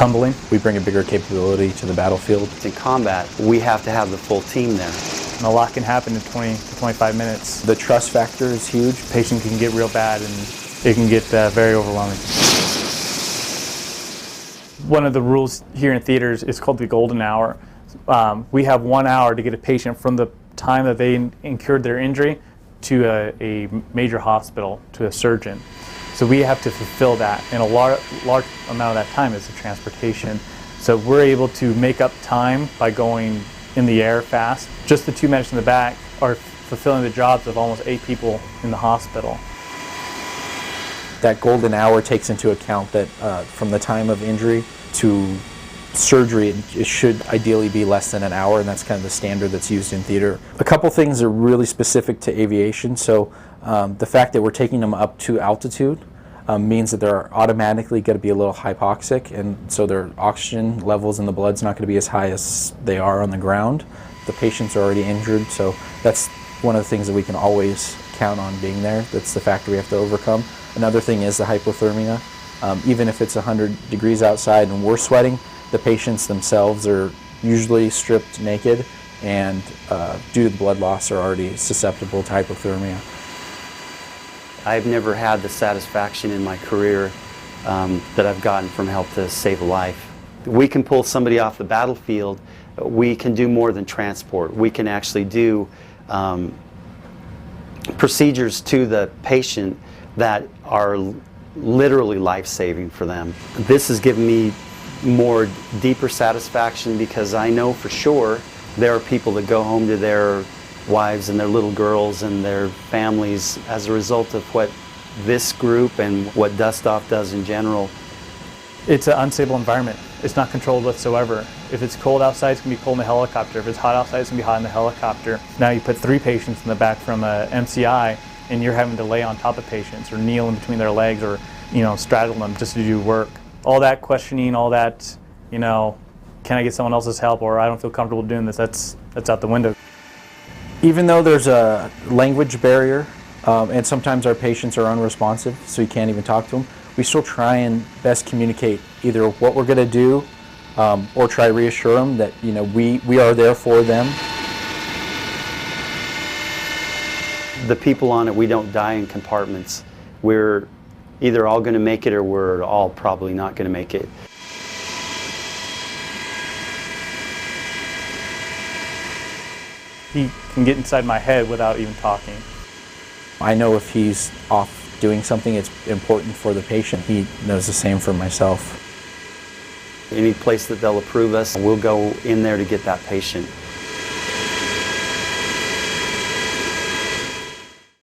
humbling. We bring a bigger capability to the battlefield. In combat, we have to have the full team there. And a lot can happen in 20 to 25 minutes. The trust factor is huge. The patient can get real bad and it can get very overwhelming. One of the rules here in theaters is called the golden hour. We have 1 hour to get a patient from the time that they incurred their injury to a major hospital, to a surgeon. So we have to fulfill that, and a large amount of that time is the transportation. So we're able to make up time by going in the air fast. Just the 2 medics in the back are fulfilling the jobs of almost 8 people in the hospital. That golden hour takes into account that from the time of injury to surgery, it should ideally be less than an hour, and that's kind of the standard that's used in theater. A couple things are really specific to aviation. So the fact that we're taking them up to altitude means that they're automatically going to be a little hypoxic, and so their oxygen levels in the blood's not going to be as high as they are on the ground. The patient's already injured, so that's one of the things that we can always count on being there. That's the factor we have to overcome. Another thing is the hypothermia. Even if it's 100 degrees outside and we're sweating, the patients themselves are usually stripped naked, and due to the blood loss are already susceptible to hypothermia. I've never had the satisfaction in my career that I've gotten from help to save a life. We can pull somebody off the battlefield. We can do more than transport. We can actually do procedures to the patient that are literally life-saving for them. This has given me more deeper satisfaction because I know for sure there are people that go home to their wives and their little girls and their families as a result of what this group and what DUSTOFF does in general. It's an unstable environment. It's not controlled whatsoever. If it's cold outside, it's going to be cold in the helicopter. If it's hot outside, it's going to be hot in the helicopter. Now you put 3 patients in the back from a MCI, and you're having to lay on top of patients or kneel in between their legs, or straddle them just to do work. All that questioning, all that, can I get someone else's help, or I don't feel comfortable doing this, that's out the window. Even though there's a language barrier, and sometimes our patients are unresponsive, so you can't even talk to them, we still try and best communicate either what we're going to do, or try to reassure them that we are there for them. The people on it, we don't die in compartments. We're either all going to make it or we're all probably not going to make it. He can get inside my head without even talking. I know if he's off doing something, it's important for the patient. He knows the same for myself. Any place that they'll approve us, we'll go in there to get that patient.